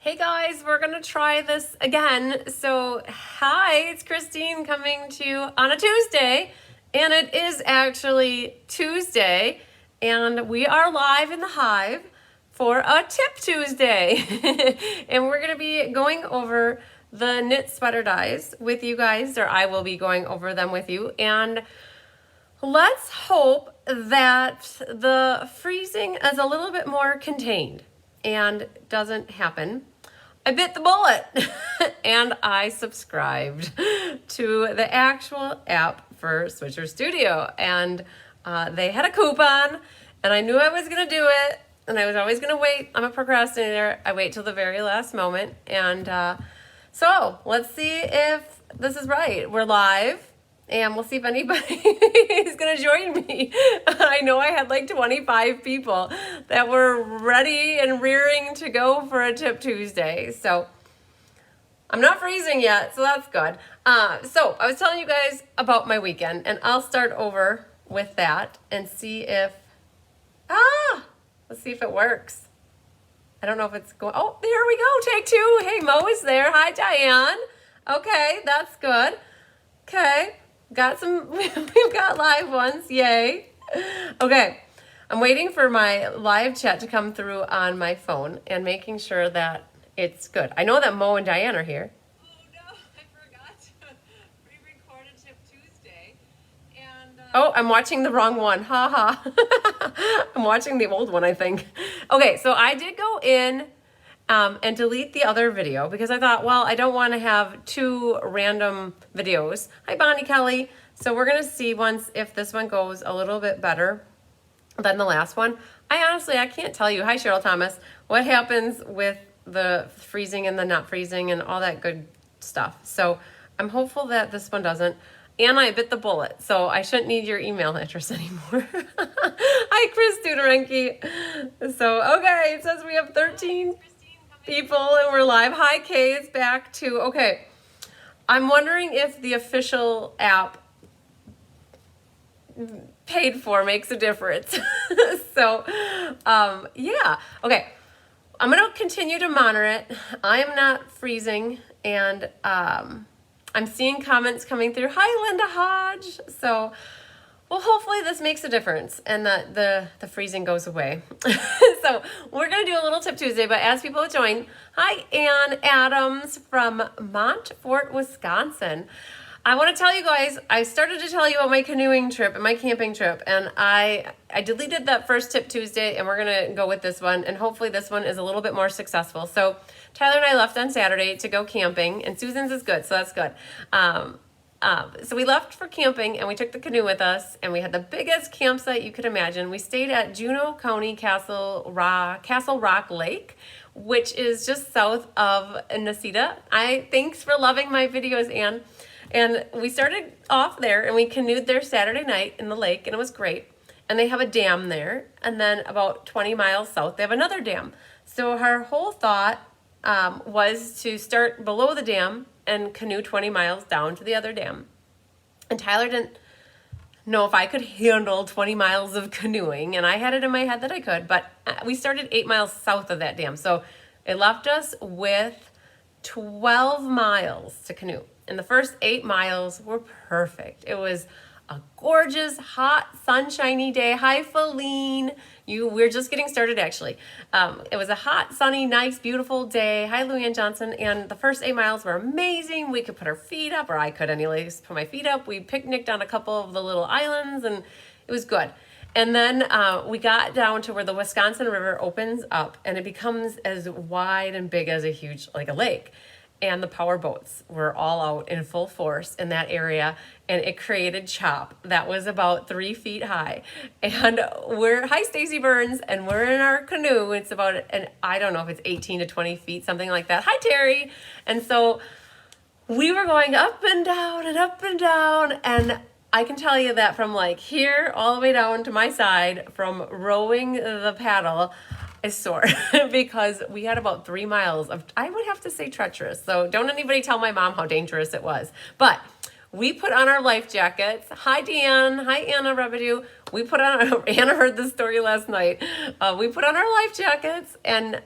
Hey guys, we're gonna try this again. So, hi, it's Christine coming to you on a Tuesday, and it is actually Tuesday, and we are live in the Hive for a Tip Tuesday. And we're gonna be going over the knit sweater dyes with you guys, or I will be going over them with you. And let's hope that the freezing is a little bit more contained and doesn't happen. I bit the bullet and I subscribed to the actual app for Switcher Studio, and they had a coupon and I knew I was gonna do it, and I was always gonna wait. I'm a procrastinator. I wait till the very last moment. And so let's see if this is right. We're live, and we'll see if anybody is going to join me. I know I had like 25 people that were ready and rearing to go for a Tip Tuesday. So I'm not freezing yet, so that's good. So I was telling you guys about my weekend, and I'll start over with that and see if, let's see if it works. I don't know if it's going, oh, there we go, take two. Hey, Mo is there. Hi, Diane. Okay, that's good. Okay. We've got live ones, yay. Okay, I'm waiting for my live chat to come through on my phone and making sure that it's good. I know that Mo and Diane are here. Oh no, I forgot to re-record a Tip Tuesday. And oh, I'm watching the wrong one, haha. I'm watching the old one, I think. Okay, so I did go in and delete the other video because I thought, well, I don't want to have two random videos. Hi, Bonnie Kelly. So we're going to see once if this one goes a little bit better than the last one. I can't tell you. Hi, Cheryl Thomas. What happens with the freezing and the not freezing and all that good stuff. So I'm hopeful that this one doesn't. And I bit the bullet, so I shouldn't need your email address anymore. Hi, Chris Duderenke. So, okay, it says we have 13 people and we're live. Hi, Kay, it's back too. Okay, I'm wondering if the official app paid for makes a difference. So, yeah. Okay, I'm going to continue to monitor it. I am not freezing, and I'm seeing comments coming through. Hi, Linda Hodge. So, well, hopefully this makes a difference and that the freezing goes away. So we're going to do a little Tip Tuesday, but as people join, hi, Ann Adams from Montfort, Wisconsin. I want to tell you guys, I started to tell you about my canoeing trip and my camping trip, and I deleted that first Tip Tuesday, and we're going to go with this one, and hopefully this one is a little bit more successful. So Tyler and I left on Saturday to go camping, and Susan's is good, so that's good. So we left for camping, and we took the canoe with us, and we had the biggest campsite you could imagine. We stayed at Juneau County Castle Rock Lake, which is just south of Necedah. Thanks for loving my videos, Anne. And we started off there, and we canoed there Saturday night in the lake, and it was great. And they have a dam there, and then about 20 miles south, they have another dam. So our whole thought was to start below the dam and canoe 20 miles down to the other dam. And Tyler didn't know if I could handle 20 miles of canoeing, and I had it in my head that I could, but we started 8 miles south of that dam. So it left us with 12 miles to canoe. And the first 8 miles were perfect. It was a gorgeous, hot, sunshiny day. Hi, Feline. We're just getting started, actually. It was a hot, sunny, nice, beautiful day. Hi, Luann Johnson. And the first 8 miles were amazing. We could put our feet up, or I could anyways put my feet up. We picnicked on a couple of the little islands, and it was good. And then we got down to where the Wisconsin River opens up, and it becomes as wide and big as a lake. And the power boats were all out in full force in that area, and it created chop that was about 3 feet high. And hi, Stacy Burns, and we're in our canoe. It's about, and I don't know if it's 18 to 20 feet, something like that. Hi, Terry. And so we were going up and down and up and down, and I can tell you that from like here all the way down to my side, from rowing the paddle, is sore because we had about 3 miles of, I would have to say, treacherous. So don't anybody tell my mom how dangerous it was. But we put on our life jackets. Hi, Deanne. Hi, Anna Rebedu. We put on, Anna heard this story last night. We put on our life jackets, and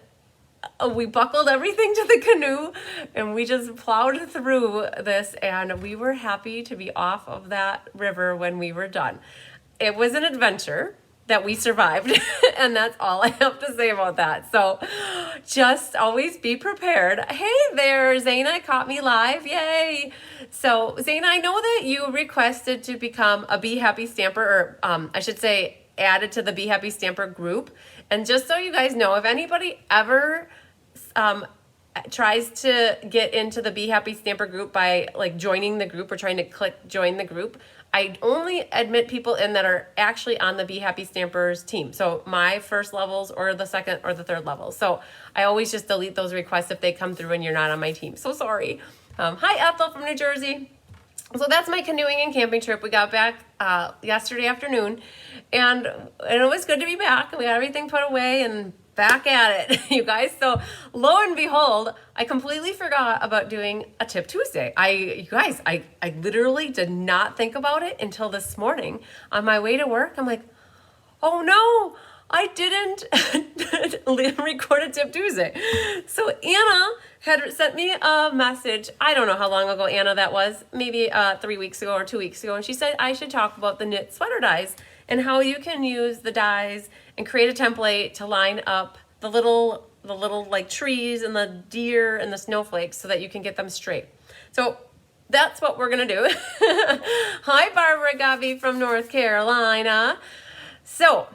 we buckled everything to the canoe and we just plowed through this, and we were happy to be off of that river when we were done. It was an adventure that we survived, and that's all I have to say about that. So just always be prepared. Hey there, Zaina caught me live. Yay. So Zaina, I know that you requested to become a Be Happy Stamper, or I should say added to the Be Happy Stamper group. And just so you guys know, if anybody ever tries to get into the Be Happy Stamper group by like joining the group or trying to click join the group, I only admit people in that are actually on the Be Happy Stampers team. So my first levels or the second or the third level. So I always just delete those requests if they come through and you're not on my team. So sorry. Hi Ethel from New Jersey. So that's my canoeing and camping trip. We got back yesterday afternoon, and it was good to be back. We got everything put away and back at it, you guys. So lo and behold, I completely forgot about doing a Tip Tuesday. You guys, I literally did not think about it until this morning on my way to work. I'm like, oh no, I didn't record a Tip Tuesday. So Anna had sent me a message. I don't know how long ago, Anna, that was. Maybe 3 weeks ago or 2 weeks ago. And she said I should talk about the knit sweater dies and how you can use the dies and create a template to line up the little like trees and the deer and the snowflakes so that you can get them straight. So that's what we're gonna do. Hi, Barbara Gavi from North Carolina. So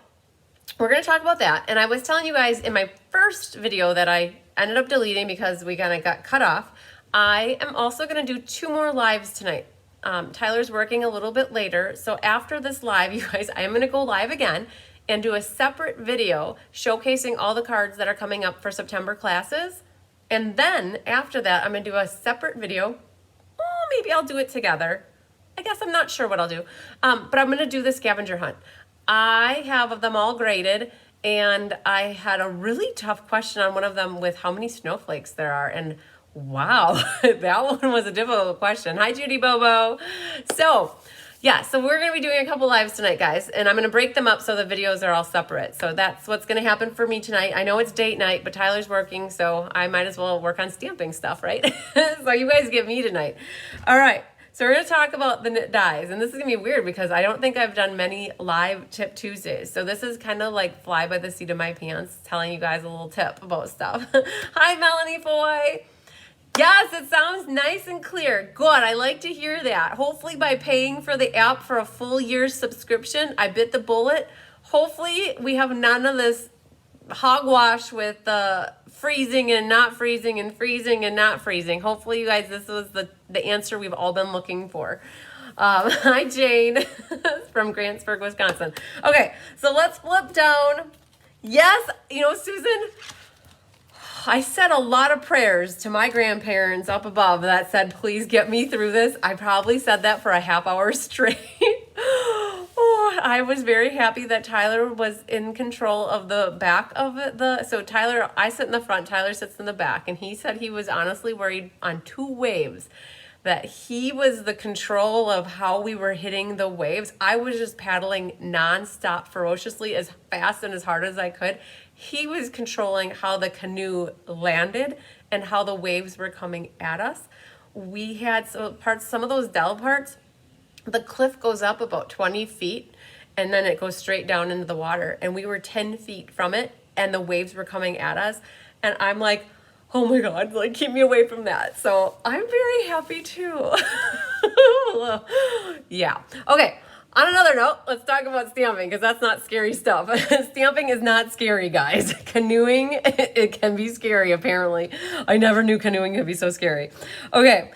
we're gonna talk about that. And I was telling you guys in my first video that I ended up deleting because we kind of got cut off. I am also gonna do 2 more lives tonight. Tyler's working a little bit later. So after this live, you guys, I am gonna go live again and do a separate video showcasing all the cards that are coming up for September classes. And then after that, I'm gonna do a separate video. Oh, maybe I'll do it together. I guess I'm not sure what I'll do. But I'm gonna do the scavenger hunt. I have them all graded, and I had a really tough question on one of them with how many snowflakes there are. And wow, that one was a difficult question. Hi, Judy Bobo. So yeah, so we're going to be doing a couple lives tonight, guys, and I'm going to break them up so the videos are all separate. So that's what's going to happen for me tonight. I know it's date night, but Tyler's working, so I might as well work on stamping stuff, right? So you guys get me tonight. All right. So we're going to talk about the knit dies, and this is going to be weird because I don't think I've done many live Tip Tuesdays. So this is kind of like fly by the seat of my pants, telling you guys a little tip about stuff. Hi, Melanie Foy. Yes, it sounds nice and clear. Good, I like to hear that. Hopefully by paying for the app for a full year's subscription, I bit the bullet. Hopefully we have none of this hogwash with freezing and not freezing and freezing and not freezing. Hopefully you guys, this was the answer we've all been looking for. Hi Jane from Grantsburg, Wisconsin. Okay, so let's flip down. Yes, you know, Susan, I said a lot of prayers to my grandparents up above that said, please get me through this. I probably said that for a half hour straight. Oh, I was very happy that Tyler was in control of the back of it. So Tyler, I sit in the front, Tyler sits in the back, and he said he was honestly worried on 2 waves that he was the control of how we were hitting the waves. I was just paddling nonstop, ferociously, as fast and as hard as I could. He was controlling how the canoe landed and how the waves were coming at us. We had some of those dell parts, the cliff goes up about 20 feet and then it goes straight down into the water. And we were 10 feet from it and the waves were coming at us. And I'm like, oh my God, like keep me away from that. So I'm very happy too. Yeah. Okay. On another note, let's talk about stamping because that's not scary stuff. Stamping is not scary, guys. Canoeing, it can be scary, apparently. I never knew canoeing could be so scary. Okay.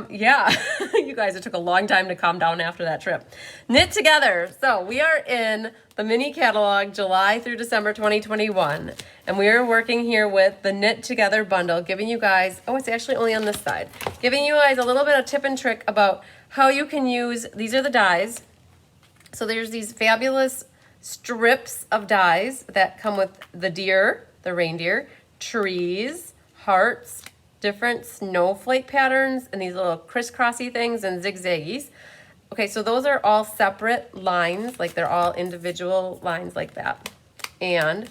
Yeah, you guys, it took a long time to calm down after that trip. Knit Together. So we are in the mini catalog, July through December 2021. And we are working here with the Knit Together bundle, giving you guys, oh, it's actually only on this side, giving you guys a little bit of tip and trick about how you can use, these are the dies. So there's these fabulous strips of dies that come with the deer, the reindeer, trees, hearts, different snowflake patterns, and these little crisscrossy things and zigzaggies. Okay, so those are all separate lines, like they're all individual lines like that. And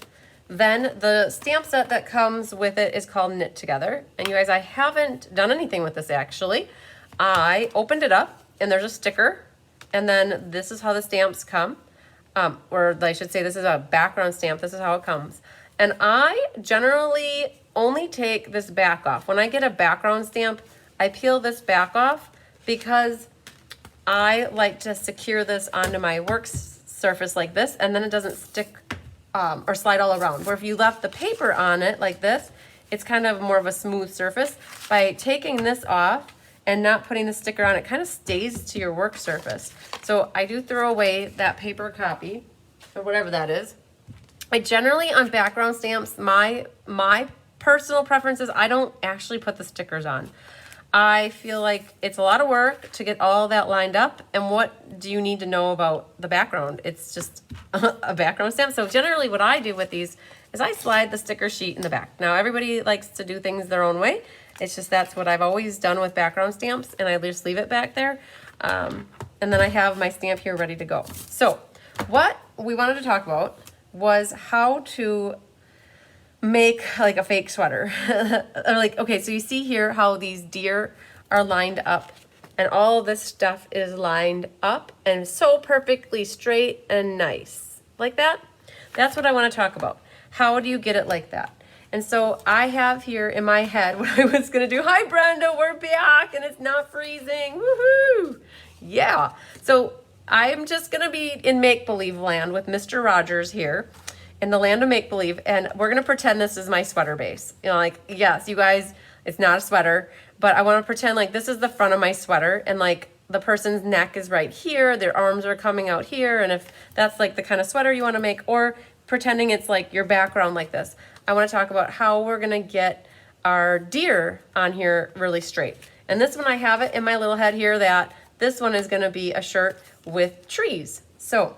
Then the stamp set that comes with it is called Knit Together. And you guys, I haven't done anything with this actually. I opened it up and there's a sticker, and then this is how the stamps come. Or I should say this is a background stamp. This is how it comes. And I generally only take this back off. When I get a background stamp, I peel this back off because I like to secure this onto my work surface like this, and then it doesn't stick or slide all around. Where if you left the paper on it like this, it's kind of more of a smooth surface. By taking this off and not putting the sticker on, it kind of stays to your work surface. So I do throw away that paper copy or whatever that is. I generally, on background stamps, my personal preference is I don't actually put the stickers on. I feel like it's a lot of work to get all that lined up. And what do you need to know about the background? It's just a background stamp. So generally what I do with these is I slide the sticker sheet in the back. Now everybody likes to do things their own way. It's just that's what I've always done with background stamps, and I just leave it back there. And then I have my stamp here ready to go. So what we wanted to talk about was how to make like a fake sweater. Like, okay, so you see here how these deer are lined up, and all this stuff is lined up and so perfectly straight and nice like that. That's what I want to talk about. How do you get it like that? And so I have here in my head what I was going to do. Hi, Brenda, we're back and it's not freezing. Woohoo! Yeah. So I'm just going to be in make-believe land with Mr. Rogers here in the land of make-believe. And we're going to pretend this is my sweater base. You know, like, yes, you guys, it's not a sweater, but I want to pretend like this is the front of my sweater, and like the person's neck is right here. Their arms are coming out here. And if that's like the kind of sweater you want to make, or pretending it's like your background like this, I want to talk about how we're going to get our deer on here really straight. And this one, I have it in my little head here that this one is going to be a shirt with trees. So,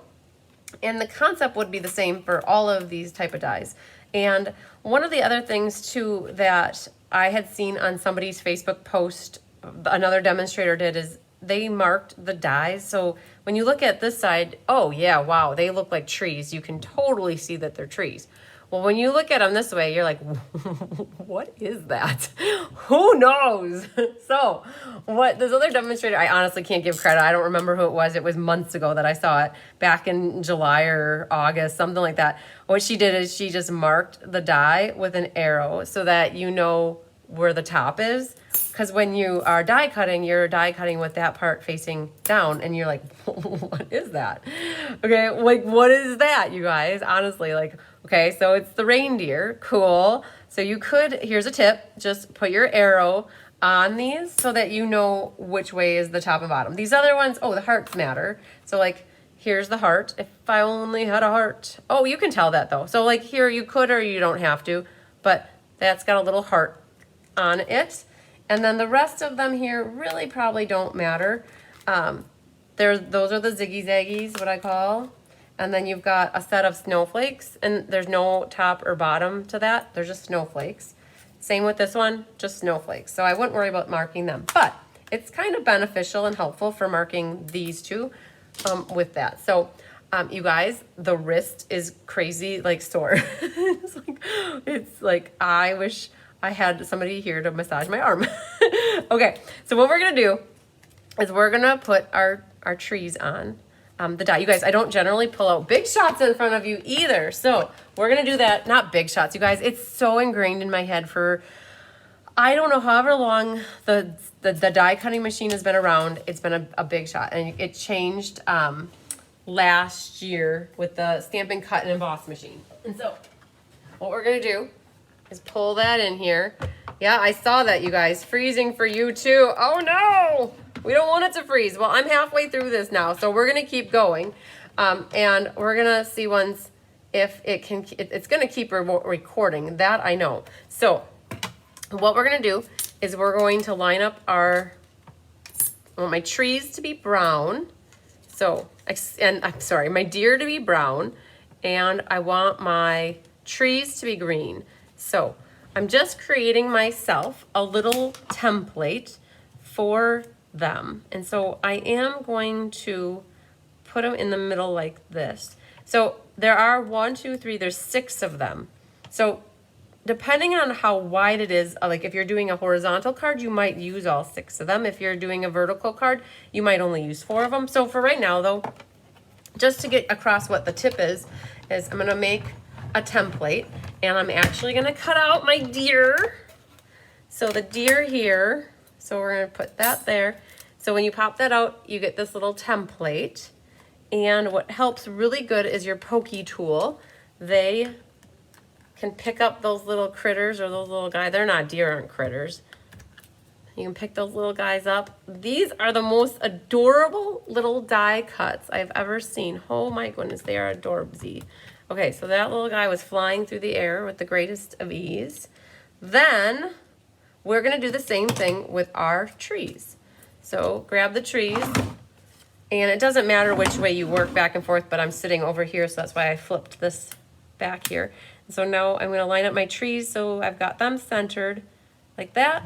and the concept would be the same for all of these type of dies. And one of the other things too that I had seen on somebody's Facebook post, another demonstrator did, is they marked the dies. So when you look at this side, oh yeah, wow, they look like trees. You can totally see that they're trees. Well, when you look at them this way, you're like, what is that? Who knows? So what this other demonstrator, I honestly can't give credit. I don't remember who it was. It was months ago that I saw it, back in July or August, something like that. What she did is she just marked the die with an arrow so that you know where the top is. Because when you are die cutting, you're die cutting with that part facing down, and you're like, what is that? Okay, like, what is that, you guys? Honestly, like, okay, so it's the reindeer. Cool. So you could, here's a tip, just put your arrow on these so that you know which way is the top and bottom. These other ones, oh, the hearts matter. So like, here's the heart. If I only had a heart. Oh, you can tell that though. So like here, you could or you don't have to, but that's got a little heart on it. And then the rest of them here really probably don't matter. Those are the ziggy zaggies, what I call. And then you've got a set of snowflakes, and there's no top or bottom to that. They're just snowflakes. Same with this one, just snowflakes. So I wouldn't worry about marking them, but it's kind of beneficial and helpful for marking these two with that. So you guys, the wrist is crazy, like sore. it's like I wish I had somebody here to massage my arm. Okay, so what we're gonna do is we're gonna put our trees on the die. You guys, I don't generally pull out big shots in front of you either. So we're gonna do that, not big shots, you guys. It's so ingrained in my head for, I don't know, however long the die cutting machine has been around, it's been a big shot. And it changed last year with the Stampin' Cut and Emboss machine. And so what we're gonna do is pull that in here. Yeah, I saw that, you guys. Freezing for you too. Oh no, we don't want it to freeze. Well, I'm halfway through this now, so we're gonna keep going. And we're gonna see once if it can, it's gonna keep recording, that I know. So what we're gonna do is we're going to line up I want my trees to be brown. So, and I'm sorry, my deer to be brown, and I want my trees to be green. So I'm just creating myself a little template for them. And so I am going to put them in the middle like this. So there are 1, 2, 3, there's 6 of them. So depending on how wide it is, like if you're doing a horizontal card, you might use all 6 of them. If you're doing a vertical card, you might only use 4 of them. So for right now though, just to get across what the tip is I'm gonna make a template, and I'm actually gonna cut out my deer. So the deer here, so we're gonna put that there. So when you pop that out, you get this little template. And what helps really good is your pokey tool. They can pick up those little critters or those little guys. They're not deer, aren't critters. You can pick those little guys up. These are the most adorable little die cuts I've ever seen. Oh my goodness, they are adorbsy. Okay, so that little guy was flying through the air with the greatest of ease. Then we're gonna do the same thing with our trees. So grab the trees, and it doesn't matter which way you work back and forth, but I'm sitting over here, so that's why I flipped this back here. So now I'm gonna line up my trees so I've got them centered like that.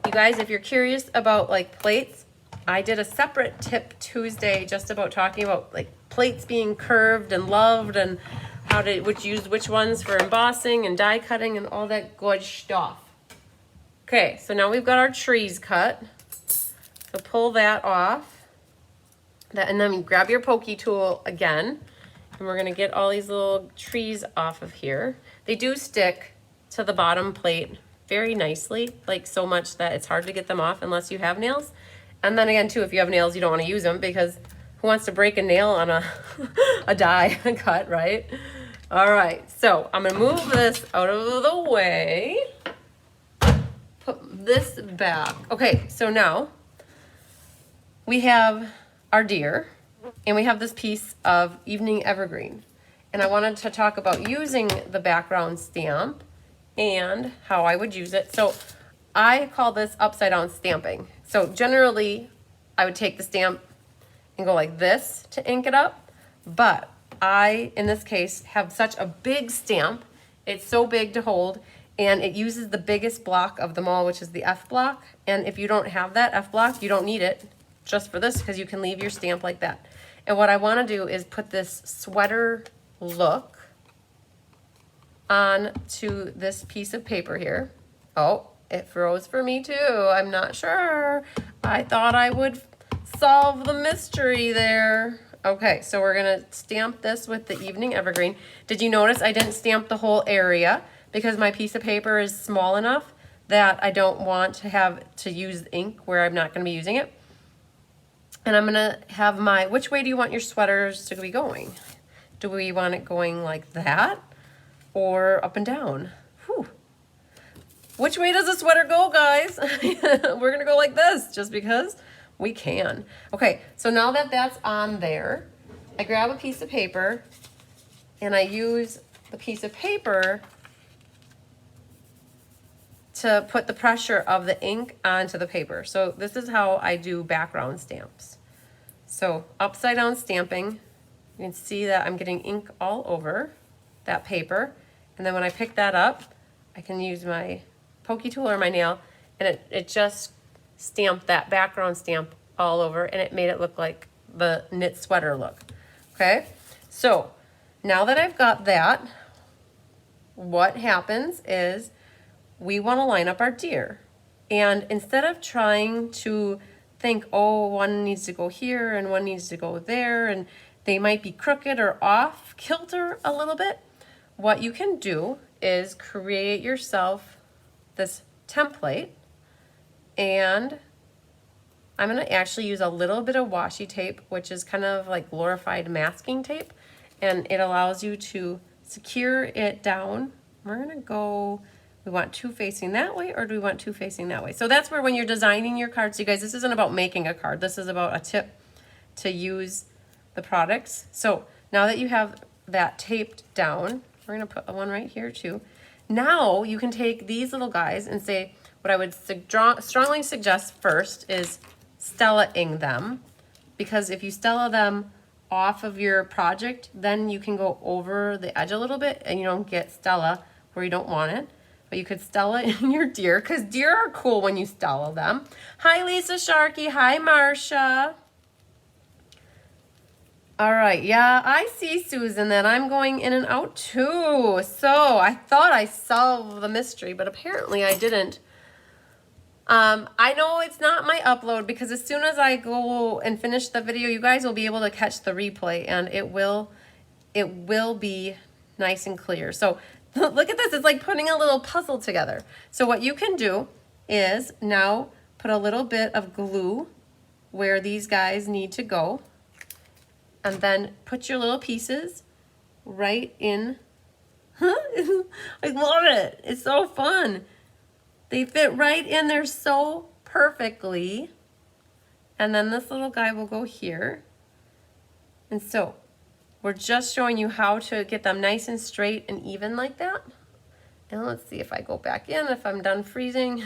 You guys, if you're curious about like plates, I did a separate tip Tuesday just about talking about like plates being curved and loved and how to use which ones for embossing and die cutting and all that good stuff. Okay, so now we've got our trees cut. So pull that off. And then you grab your pokey tool again, and we're gonna get all these little trees off of here. They do stick to the bottom plate very nicely, like so much that it's hard to get them off unless you have nails. And then again too, if you have nails, you don't want to use them, because who wants to break a nail on a a die cut, right? All right, so I'm gonna move this out of the way. Put this back. Okay, so now we have our deer, and we have this piece of evening evergreen. And I wanted to talk about using the background stamp and how I would use it. So I call this upside down stamping. So generally I would take the stamp and go like this to ink it up. But I, in this case, have such a big stamp. It's so big to hold, and it uses the biggest block of them all, which is the F block. And if you don't have that F block, you don't need it just for this, because you can leave your stamp like that. And what I want to do is put this sweater look on to this piece of paper here. Oh, it froze for me too. I'm not sure. I thought I would solve the mystery there. Okay, so we're gonna stamp this with the evening evergreen. Did you notice I didn't stamp the whole area because my piece of paper is small enough that I don't want to have to use ink where I'm not gonna be using it. And I'm gonna have my, which way do you want your sweaters to be going? Do we want it going like that or up and down? Whew. Which way does the sweater go, guys? We're gonna go like this just because we can. Okay, so now that that's on there, I grab a piece of paper and I use the piece of paper to put the pressure of the ink onto the paper. So this is how I do background stamps. So upside down stamping, you can see that I'm getting ink all over that paper. And then when I pick that up, I can use my pokey tool or my nail, and it just stamped that background stamp all over, and it made it look like the knit sweater look. Okay, so now that I've got that, what happens is we want to line up our deer. And instead of trying to think, oh, one needs to go here and one needs to go there, and they might be crooked or off kilter a little bit, what you can do is create yourself this template. And I'm going to actually use a little bit of washi tape, which is kind of like glorified masking tape, and it allows you to secure it down. We're going to go, we want two facing that way, or do we want two facing that way? So that's where, when you're designing your cards, you guys, this isn't about making a card. This is about a tip to use the products. So now that you have that taped down, we're going to put one right here too. Now you can take these little guys and say, what I would strongly suggest first is Stella-ing them, because if you Stella them off of your project, then you can go over the edge a little bit and you don't get Stella where you don't want it. But you could Stella in your deer, because deer are cool when you Stella them. Hi, Lisa Sharkey. Hi, Marcia. All right, yeah, I see, Susan, that I'm going in and out too. So I thought I solved the mystery, but apparently I didn't. I know it's not my upload because as soon as I go and finish the video, you guys will be able to catch the replay and it will be nice and clear. So look at this, it's like putting a little puzzle together. So what you can do is now put a little bit of glue where these guys need to go, and then put your little pieces right in. I love it, it's so fun. They fit right in there so perfectly. And then this little guy will go here. And so we're just showing you how to get them nice and straight and even like that. And let's see if I go back in, if I'm done freezing.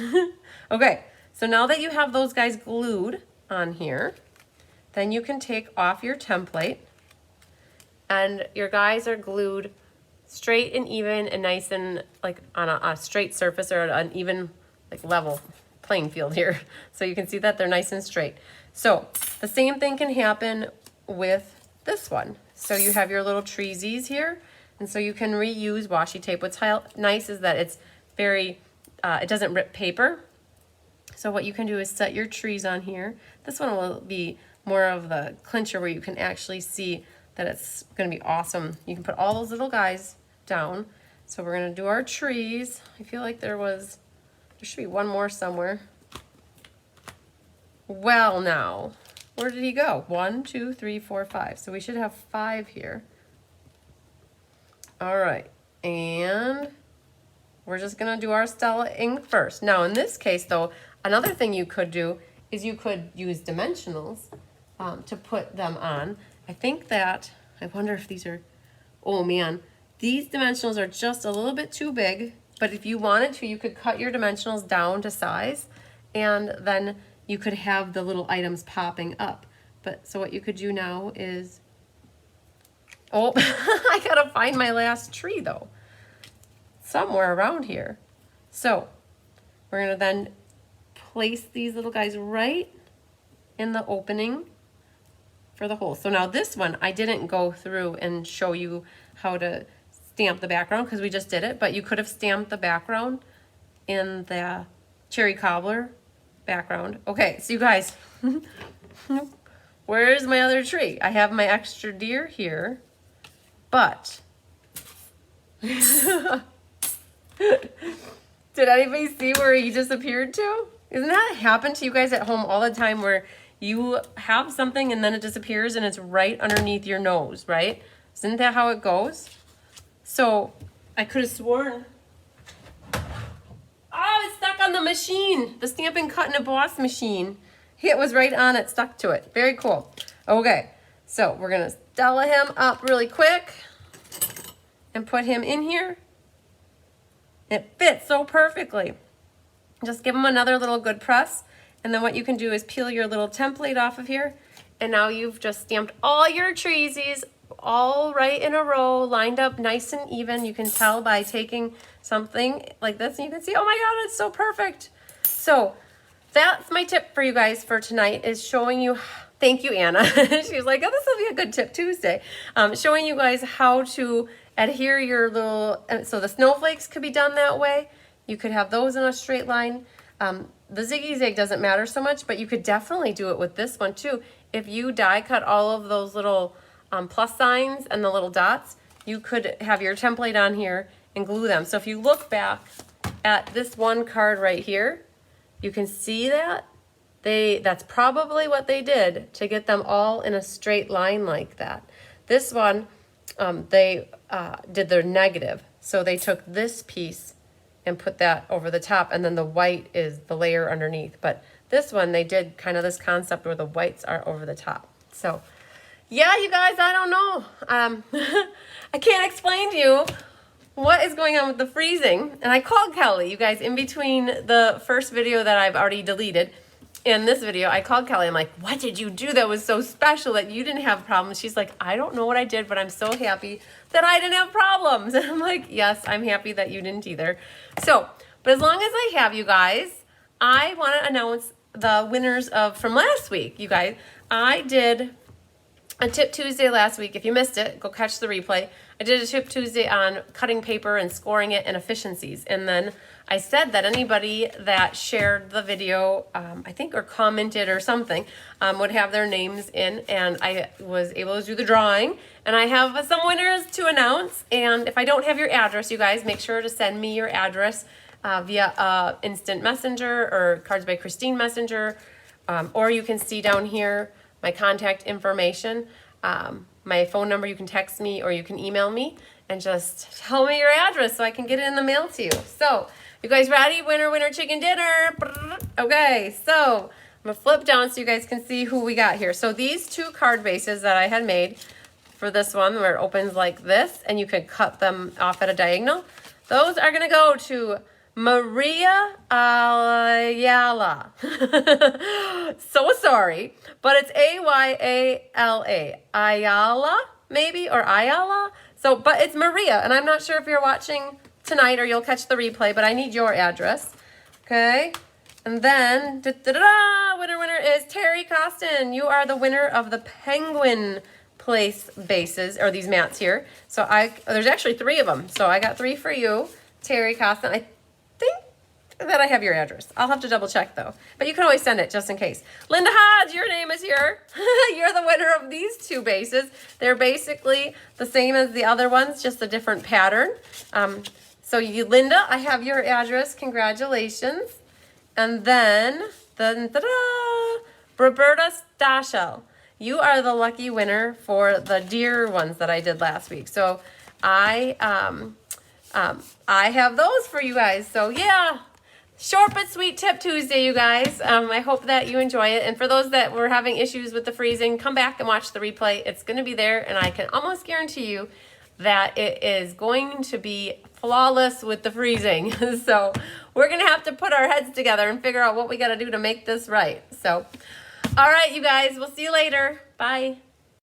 Okay, so now that you have those guys glued on here, then you can take off your template and your guys are glued straight and even and nice and like on a straight surface or an even like level playing field here. So you can see that they're nice and straight. So the same thing can happen with this one. So you have your little treesies here, and so you can reuse washi tape. What's nice is that it's very, it doesn't rip paper. So what you can do is set your trees on here. This one will be more of the clincher where you can actually see that it's gonna be awesome. You can put all those little guys down. So we're gonna do our trees. I feel like there should be one more somewhere. Well now, where did he go? 1, 2, 3, 4, 5. So we should have 5 here. All right, and we're just gonna do our Stella ink first. Now in this case though, another thing you could do is you could use dimensionals to put them on. I wonder if these are, oh man, these dimensionals are just a little bit too big, but if you wanted to, you could cut your dimensionals down to size and then you could have the little items popping up. But so what you could do now is, oh, I gotta find my last tree though, somewhere around here. So we're gonna then place these little guys right in the opening for the hole. So now this one, I didn't go through and show you how to stamp the background because we just did it, but you could have stamped the background in the cherry cobbler background. Okay, so you guys, where's my other tree? I have my extra deer here, but did anybody see where he disappeared to? Isn't that happen to you guys at home all the time where you have something and then it disappears and it's right underneath your nose, right? Isn't that how it goes? So I could have sworn, oh, it's stuck on the machine, the Stampin' Cut and Emboss machine. It was right on it, stuck to it. Very cool. Okay, so we're gonna Stella him up really quick and put him in here. It fits so perfectly. Just give him another little good press. And then what you can do is peel your little template off of here. And now you've just stamped all your treesies all right in a row, lined up nice and even. You can tell by taking something like this and you can see, oh my God, it's so perfect. So that's my tip for you guys for tonight, is showing you, thank you, Anna. She was like, oh, this will be a good tip Tuesday. Showing you guys how to adhere your little, so the snowflakes could be done that way. You could have those in a straight line. The ziggy zag doesn't matter so much, but you could definitely do it with this one too. If you die cut all of those little plus signs and the little dots, you could have your template on here and glue them. So if you look back at this one card right here, you can see that that's probably what they did to get them all in a straight line like that. This one, they did their negative. So they took this piece and put that over the top, and then the white is the layer underneath. But this one, they did kind of this concept where the whites are over the top. So yeah, you guys, I don't know. I can't explain to you what is going on with the freezing. And I called Kelly, you guys, in between the first video that I've already deleted and this video, I called Kelly. I'm like, what did you do that was so special that you didn't have problems? She's like, I don't know what I did, but I'm so happy that I didn't have problems. And I'm like, yes, I'm happy that you didn't either. So, but as long as I have you guys, I want to announce the winners from last week, you guys. I did a Tip Tuesday last week. If you missed it, go catch the replay. I did a Tip Tuesday on cutting paper and scoring it and efficiencies. And then I said that anybody that shared the video, I think, or commented or something, would have their names in. And I was able to do the drawing. And I have some winners to announce. And if I don't have your address, you guys, make sure to send me your address via Instant Messenger or Cards by Christine Messenger. Or you can see down here my contact information, my phone number. You can text me or you can email me and just tell me your address so I can get it in the mail to you. So, you guys ready? Winner, winner, chicken dinner. Okay, so I'm gonna flip down so you guys can see who we got here. So these two card bases that I had made for this one, where it opens like this and you can cut them off at a diagonal, those are gonna go to Maria Ayala. So sorry, but it's Ayala. Ayala, maybe, or Ayala. So, but it's Maria, and I'm not sure if you're watching tonight or you'll catch the replay, but I need your address. Okay? And then, winner, winner is Terry Costin. You are the winner of the Penguin Place bases, or these mats here. So there's actually 3 of them. So I got 3 for you, Terry Costin. I think that I have your address. I'll have to double check though. But you can always send it just in case. Linda Hodge, your name is here. You're the winner of these 2 bases. They're basically the same as the other ones, just a different pattern. So you, Linda, I have your address. Congratulations. And then, Roberta Stachel. You are the lucky winner for the deer ones that I did last week. So I have those for you guys. So yeah, short but sweet Tip Tuesday, you guys. I hope that you enjoy it. And for those that were having issues with the freezing, come back and watch the replay. It's going to be there, and I can almost guarantee you that it is going to be flawless with the freezing. So we're going to have to put our heads together and figure out what we got to do to make this right. So, all right, you guys, we'll see you later. Bye.